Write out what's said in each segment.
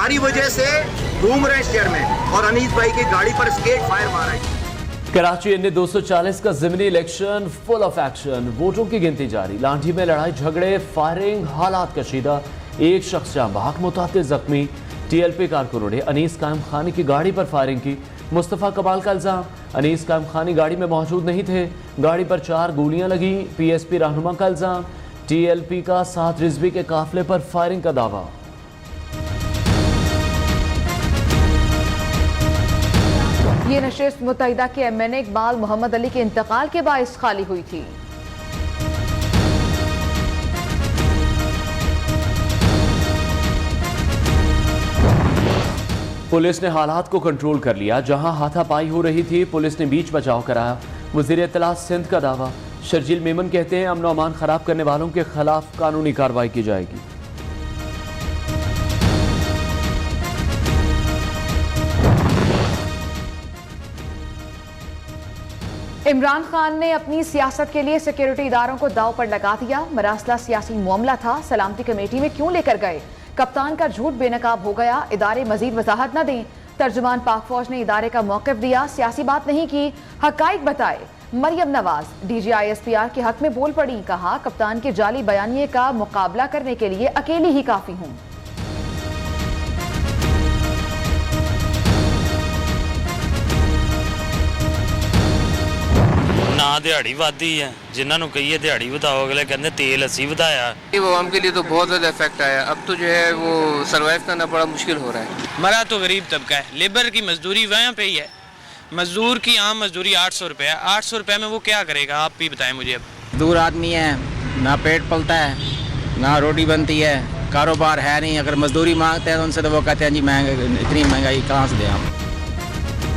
हमारी वजह से घूम रहे चेयरमैन और अनीस भाई की गाड़ी पर स्केट फायर मारा है। कराची एन 240 का ज़िमनी इलेक्शन फुल ऑफ एक्शन, वोटों की गिनती जारी। लाठी में लड़ाई झगड़े, फायरिंग, हालात कशीदा। एक शख्स जाँ बहक, मुतातिल जख्मी। TLP कारकुनों ने अनीस कायम खानी की गाड़ी पर फायरिंग की। मुस्तफ़ा कमाल का इल्ज़ाम, अनीस कायम खानी गाड़ी में मौजूद नहीं थे, गाड़ी पर 4 गोलियां लगी। PSP रहनुमा का इल्ज़ाम, TLP का 7 रिजवी के काफिले पर फायरिंग का दावा। ये नशिस्त मुत्तहिदा के MNA इकबाल मोहम्मद अली के इंतकाल के बाइस खाली हुई थी। पुलिस ने हालात को कंट्रोल कर लिया, जहां हाथापाई हो रही थी पुलिस ने बीच बचाव कराया। वज़ीर इत्तलात सिंध का दावा, शर्जील मेमन कहते हैं अमन अमान खराब करने वालों के खिलाफ कानूनी कार्रवाई की जाएगी। इमरान खान ने अपनी सियासत के लिए सिक्योरिटी इदारों को दाव पर लगा दिया। मरासला सियासी मामला था, सलामती कमेटी में क्यों लेकर गए? कप्तान का झूठ बेनकाब हो गया, इदारे मजीद वजाहत न दें। तर्जुमान पाक फौज ने इदारे का मौक़िफ़ दिया, सियासी बात नहीं की, हक़ाइक़ बताए। मरियम नवाज DG ISPR के हक में बोल पड़ी, कहा कप्तान के जाली बयानिए का मुकाबला करने के लिए अकेली ही काफ़ी हूँ। ना दिहाड़ी वादी है, जिन्होंने कही दिहाड़ी बताओ, अगले कहते तेल असी बताया। ये आवाम के लिए तो बहुत ज़्यादा इफेक्ट आया। अब तो जो है वो सर्वाइव करना बड़ा मुश्किल हो रहा है। मरा तो गरीब तबका है, लेबर की मजदूरी वहाँ पे ही है। मजदूर की आम मजदूरी 800 रुपये है। 800 रुपये में वो क्या करेगा, आप ही बताएं मुझे। अब दूर आदमी है, ना पेट पलता है, ना रोटी बनती है, कारोबार है नहीं। अगर मजदूरी मांगते हैं तो उनसे तो वो कहते हैं जी महंगाई, इतनी महंगाई कहाँ से दें हम।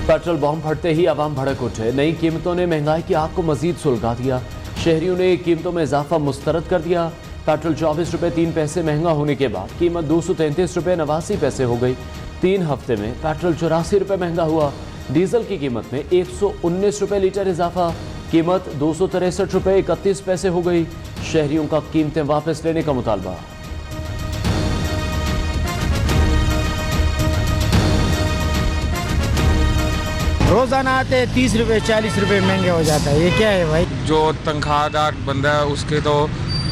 पेट्रोल बम फटते ही आवाम भड़क उठे। नई कीमतों ने महंगाई की आग को मजीद सुलगा दिया। शहरियों ने कीमतों में इजाफा मुस्तरद कर दिया। पेट्रोल 24 रुपये 3 पैसे महंगा होने के बाद कीमत 233 रुपये 89 पैसे हो गई। 3 हफ्ते में पेट्रोल 84 रुपये महंगा हुआ। डीजल की कीमत में 119 रुपये लीटर इजाफा, कीमत 263 रुपये 31 पैसे हो गई। शहरियों का कीमतें वापस लेने का मुतालबा। रोजाना आते 30 रुपये 40 रुपये महंगे हो जाता है। ये क्या है भाई? जो तनख्वाहदार बंदा है उसके तो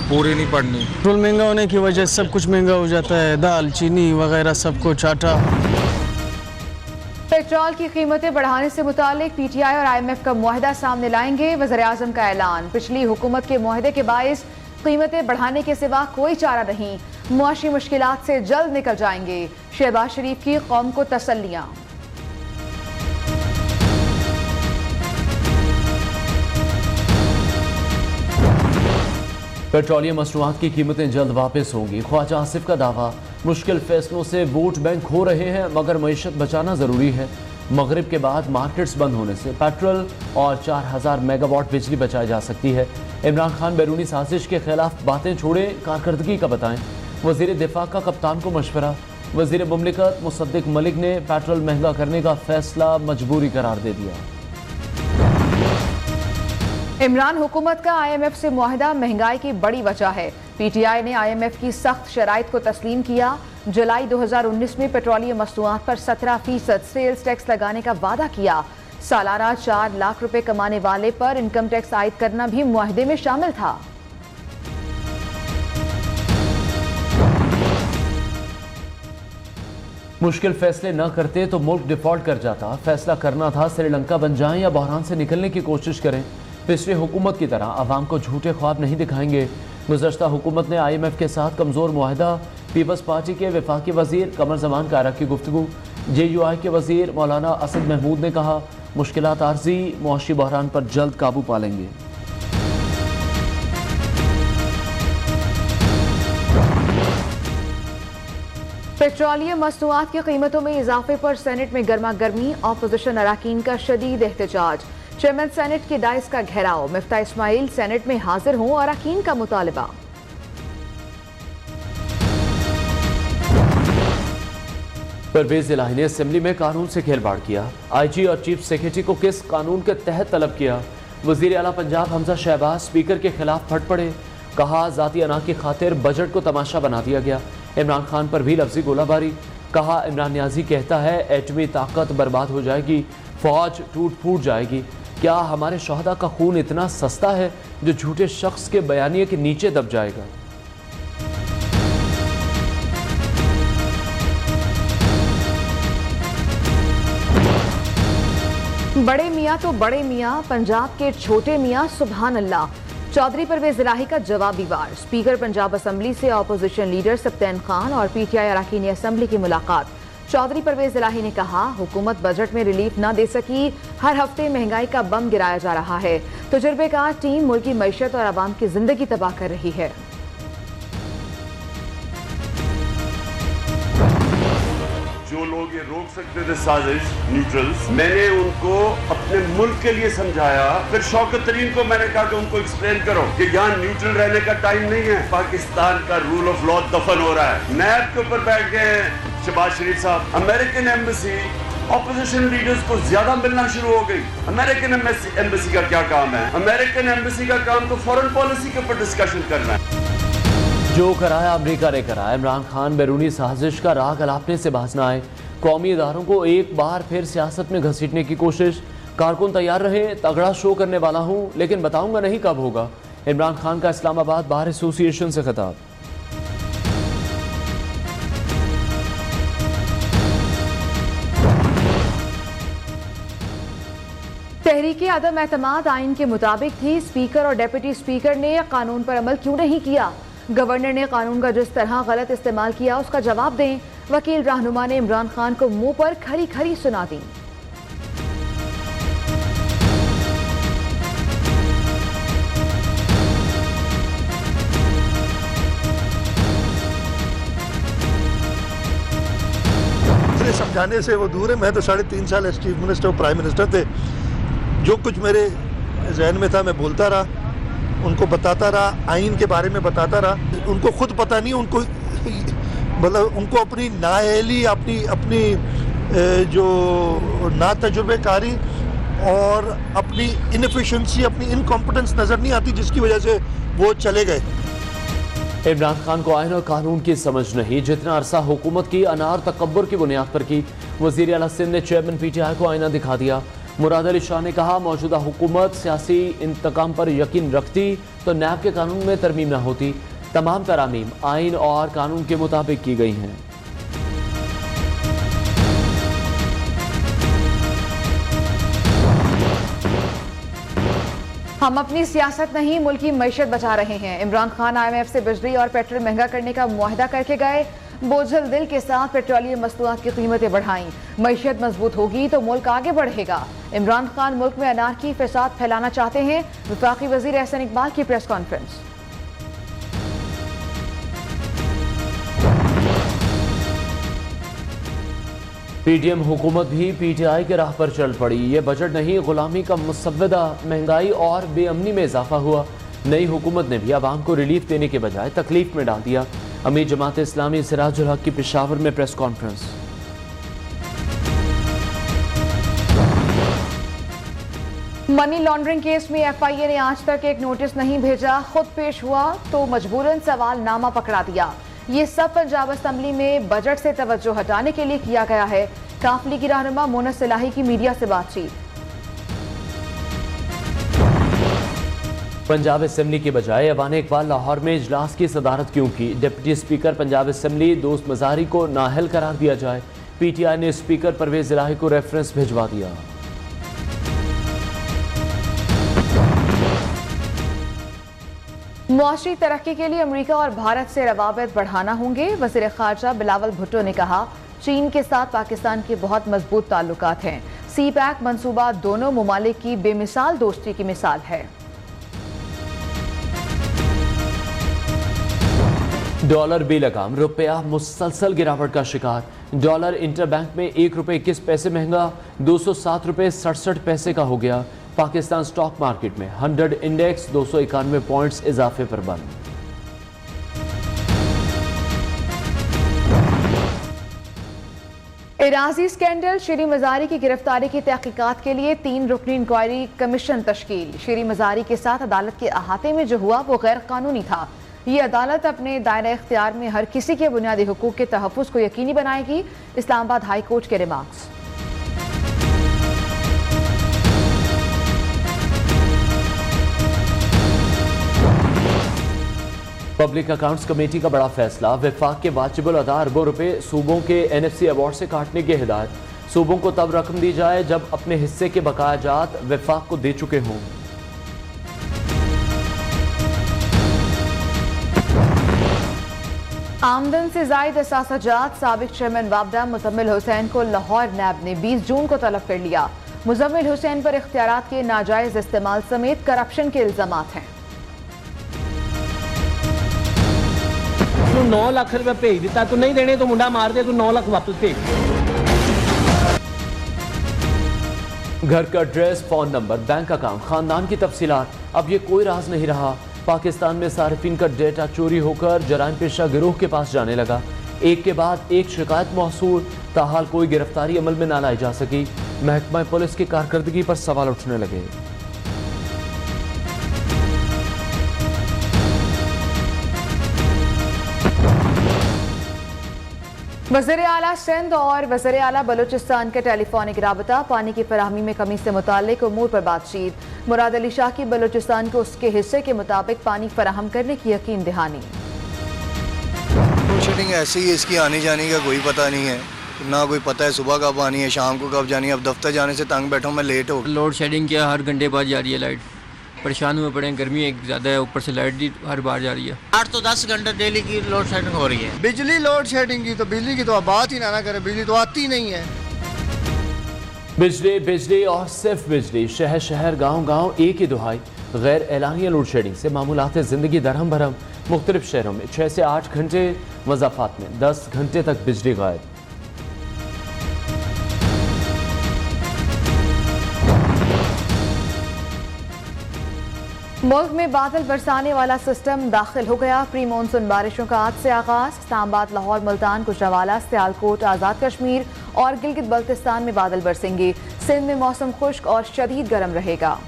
पूरी नहीं पड़नी। पेट्रोल महंगा होने की वजह से सब कुछ महंगा हो जाता है, दाल चीनी वगैरह सब कुछ, आटा। पेट्रोल की कीमतें बढ़ाने से मुतालिक PTI और IMF का मुआहदा सामने लाएंगे। वज़ीर-ए-आज़म का ऐलान, पिछली हुकूमत के मुआहदे के बाइस कीमतें बढ़ाने के सिवा कोई चारा नहीं, मुआशी मुश्किलात से जल्द निकल जाएंगे। शहबाज शरीफ की कौम को तसल्लियाँ। पेट्रोलियम मसनूआत की कीमतें जल्द वापस होंगी। ख्वाजा आसिफ का दावा, मुश्किल फैसलों से वोट बैंक खो रहे हैं मगर मईशत बचाना ज़रूरी है। मगरिब के बाद मार्केट्स बंद होने से पेट्रोल और 4000 मेगावाट बिजली बचाई जा सकती है। इमरान खान बैरूनी साजिश के खिलाफ बातें छोड़ें, कारकर्दगी का बताएं। वज़ीर दिफा का कप्तान को मशवरा। वज़ीर मुमलिकत मुसद्दिक मलिक ने पेट्रोल महंगा करने का फैसला मजबूरी करार दे दिया। इमरान हुकूमत का IMF से मुआहदा महंगाई की बड़ी वजह है। PTI ने IMF की सख्त शराइत को तस्लीम किया। जुलाई 2019 में पेट्रोलियम मसनूआत पर 17% सेल्स टैक्स लगाने का वादा किया। सालाना 4 लाख रुपए कमाने वाले पर इनकम टैक्स आयद करना भी मुआहदे में शामिल था। मुश्किल फैसले न करते तो मुल्क डिफॉल्ट कर जाता। फैसला करना था श्रीलंका बन जाएं या बहरान से निकलने की कोशिश करें। पिछली हुकूमत की तरह आवाम को झूठे ख्वाब नहीं दिखाएंगे। गुज़श्ता हुकूमत ने IMF के साथ कमज़ोर मुआहदा। पीपल्स पार्टी के वफाकी वज़ीर कमर ज़मान कारा की गुफ्तगू। JUI के वज़ीर मौलाना असद महमूद ने कहा, मुश्किलात आर्जी, मुआशी बहरान पर जल्द काबू पा लेंगे। पेट्रोलियम मसनूआत की कीमतों में इजाफे पर सेनेट में गर्मा गर्मी। ऑपोजिशन अराकीन का शदीद एहतजाज। चेयरमैन सेनेट के डाइस का घेराव। मिफ्ता इस्माइल सेनेट में हाजिर हों, अराकीन का मुतालबा। परवेज इलाही ने असेंबली में कानून से खेलवाड़ किया। IG और चीफ सेक्रेटरी को किस कानून के तहत तलब किया? वजीर आला पंजाब हमजा शहबाज स्पीकर के खिलाफ फट पड़े। कहा, जाती अना की खातिर बजट को तमाशा बना दिया गया। इमरान खान पर भी लफ्जी गोलाबारी। कहा इमरान नियाजी कहता है एटमी ताकत बर्बाद हो जाएगी, फौज टूट फूट जाएगी। क्या हमारे शहदा का खून इतना सस्ता है जो झूठे शख्स के बयानिए के नीचे दब जाएगा? बड़े मियाँ तो बड़े मियाँ, पंजाब के छोटे मियाँ सुभान अल्लाह। चौधरी परवेज इलाही का जवाबी वार। स्पीकर पंजाब असम्बली से अपोजिशन लीडर सप्तान खान और पीटीआई अरकान असम्बली की मुलाकात। चौधरी परवेज इलाही ने कहा हुकूमत बजट में रिलीफ न दे सकी, हर हफ्ते महंगाई का बम गिराया जा रहा है। तजुर्बेकार टीम मुल्क की मईशत और आवाम की जिंदगी तबाह कर रही है। जो लोग ये रोक सकते थे साजिश न्यूट्रल्स, मैंने उनको अपने मुल्क के लिए समझाया। फिर शौकत तरीन को मैंने कहा कि उनको एक्सप्लेन करो कि यहाँ न्यूट्रल रहने का टाइम नहीं है, पाकिस्तान का रूल ऑफ लॉ दफन हो रहा है। नैब के ऊपर बैठ गए शहबाज शरीफ साहब। अमेरिकन एम्बेसी ऑपोजिशन लीडर्स को ज्यादा मिलना शुरू हो गई। अमेरिकन एम्बेसी का क्या काम है? अमेरिकन एम्बेसी का काम तो फॉरेन पॉलिसी के ऊपर डिस्कशन करना है। जो कराया अमेरिका ने कराया। इमरान खान बैरूनी साजिश का राग अलापने से बाज न आए। कौमी इदारों को एक बार फिर सियासत में घसीटने की कोशिश। कारकुन तैयार रहे, तगड़ा शो करने वाला हूं, लेकिन बताऊंगा नहीं कब होगा। इमरान खान का इस्लामाबाद बार एसोसिएशन से खिताब। तहरीके अदम एतमाद आइन के मुताबिक थी। स्पीकर और डिप्टी स्पीकर ने कानून पर अमल क्यों नहीं किया? गवर्नर ने कानून का जिस तरह गलत इस्तेमाल किया उसका जवाब दें। वकील रहनुमा ने इमरान खान को मुंह पर खरी खरी सुना दी। समझाने से वो दूर है। मैं तो 3.5 साल चीफ मिनिस्टर और प्राइम मिनिस्टर थे। जो कुछ मेरे जहन में था मैं बोलता रहा, उनको बताता रहा, आइन के बारे में बताता रहा। उनको खुद पता नहीं, उनको मतलब उनको अपनी नाअहली, अपनी जो ना तजुर्बेकारी और अपनी इनएफिशिएंसी, अपनी इनकॉम्पिटेंस नज़र नहीं आती, जिसकी वजह से वो चले गए। इमरान खान को आइन और कानून की समझ नहीं। जितना अरसा हुकूमत की अनार तकब्बुर की बुनियाद पर की। वज़ीर आला सिंध ने चेयरमैन पीटीआई को आईना दिखा दिया। मुराद अली शाह ने कहा मौजूदा हुकूमत सियासी इंतकाम पर यकीन रखती तो नैब के कानून में तरमीम न होती। तमाम तरामीम आइन और कानून के मुताबिक की गई हैं। हम अपनी सियासत नहीं मुल्क की मईशत बचा रहे हैं। इमरान खान IMF से बिजली और पेट्रोल महंगा करने का मुआहदा करके गए। बोझल दिल के साथ पेट्रोलियम मसनूआत की कीमतें बढ़ाईं। मईशत मजबूत होगी तो मुल्क आगे बढ़ेगा। इमरान खान मुल्क में अनारकी फसाद फैलाना चाहते हैं। वफाकी वजीर एहसन इकबाल की प्रेस कॉन्फ्रेंस। पीडीएम हुकूमत भी पीटीआई के राह पर चल पड़ी। ये बजट नहीं, गुलामी का मुसव्वदा। महंगाई और बेअमनी में इजाफा हुआ। नई हुकूमत ने भी आवाम को रिलीफ देने के बजाय तकलीफ में डाल दिया। अमीर जमात इस्लामी सिराजुल हक की पेशावर में press conference. Money laundering case में FIA ने आज तक एक नोटिस नहीं भेजा। खुद पेश हुआ तो मजबूरन सवाल नामा पकड़ा दिया। ये सब पंजाब असम्बली में बजट से तवज्जो हटाने के लिए किया गया है। काफिले की रहनुमा मोनस इलाही की मीडिया से बातचीत। पंजाब असम्बली के बजाय ऐवान इकबाल लाहौर में इजलास की सदारत क्यों की? डिप्टी स्पीकर पंजाब असम्बली दोस्त मजारी को नाअहल करार दिया जाए। पीटीआई ने स्पीकर परवेज इलाही को रेफरेंस भिजवा दिया। मुआशरी तरक्की के लिए अमेरिका और भारत से रवाबित बढ़ाना होंगे। वज़ीर ख़ारजा बिलावल भुट्टो ने कहा चीन के साथ पाकिस्तान के बहुत मजबूत ताल्लुकात हैं। CPEC मंसूबा दोनों ममालिक की बेमिसाल दोस्ती की मिसाल है। डॉलर बेलगाम, रुपया मुसलसल गिरावट का शिकार। डॉलर इंटरबैंक में 1 रुपये 21 पैसे महंगा 207 रुपये 67 पैसे का हो गया। पाकिस्तान स्टॉक मार्केट में 100 इंडेक्स 291 पॉइंट्स इजाफे पर बंद। इराजी स्कैंडल, शीरी मजारी की गिरफ्तारी की तहकीकात के लिए 3 रुकनी इंक्वायरी कमीशन तश्कील। शीरी मजारी के साथ अदालत के अहाते में जो हुआ वो गैर कानूनी था। ये अदालत अपने दायरा इख्तियार में हर किसी के बुनियादी हुकूक के तहफ़्फ़ुज़ को यकीनी बनाएगी। इस्लामाबाद हाई कोर्ट के रिमार्क्स। पब्लिक अकाउंट्स कमेटी का बड़ा फैसला, विफाक के वाजिबुल अदा अरबों रुपए सूबों के NFC अवार्ड से काटने की हिदायत। सूबों को तब रकम दी जाए जब अपने हिस्से के बकाया जात विफाक को दे चुके हों। आमदन से जायद असासाजात साबिक चेयरमैन वाबडा मुजम्मिल हुसैन को लाहौर नैब ने 20 जून को तलब कर लिया। मुजम्मिल हुसैन पर इख्तियारात के नाजायज इस्तेमाल समेत करप्शन के इल्जामात हैं। 9 लाख रुपया भेज दिता, तू नहीं देने तो मुंडा मार दे, तू 9 लाख वापस भेज। घर का address, phone number, bank account, खानदान की तफसीलात, अब ये कोई राज नहीं रहा। पाकिस्तान में सारिफिन का डेटा चोरी होकर जराइम पेशा गिरोह के पास जाने लगा। एक के बाद एक शिकायत मौसूल, ताहाल कोई गिरफ्तारी अमल में ना लाई जा सकी। महकमा पुलिस की कारकर्दगी पर सवाल उठने लगे। वज़ीर आला सिंध और वज़ीर आला बलूचिस्तान के टेलीफोनिक राबता, पानी की फराहमी में कमी से मुताल्लिक उमूर पर बातचीत। मुराद अली शाह की बलूचिस्तान को उसके हिस्से के मुताबिक पानी फराहम करने की यकीन दहानी। लोड शेडिंग ऐसी है, इसकी आने जाने का कोई पता नहीं है, ना कोई पता है सुबह कब आनी है, शाम को कब जानी है। अब दफ्तर जाने से तंग बैठा हूँ मैं, लेट हो। लोड शेडिंग क्या, हर घंटे बाद जा रही है लाइट, परेशान हुए पड़े हैं, गर्मी एक ज़्यादा है, ऊपर से लाइट भी हर बार जा रही है। 8 तो 10 घंटे डेली की लोड शेडिंग हो रही है। बिजली लोड शेडिंग की तो बिजली की तो बात ही ना करे, बिजली तो आती नहीं है। बिजली बिजली और सिर्फ बिजली, शहर शहर गांव गांव एक ही दुहाई। गैर एलानिया लोड शेडिंग से मामूलात ज़िंदगी दरहम भरम। मुख्तलिफ शहरों में 6 से 8 घंटे, वज़ाफ़ात में 10 घंटे तक बिजली गायब। मुल्क में बादल बरसाने वाला सिस्टम दाखिल हो गया। प्री मानसून बारिशों का आज से आगाज। इस्लामाबाद, लाहौर, मुल्तान, गुजरावाला, सियालकोट, आज़ाद कश्मीर और गिलगित बल्तिस्तान में बादल बरसेंगे। सिंध में मौसम खुश्क और शदीद गर्म रहेगा।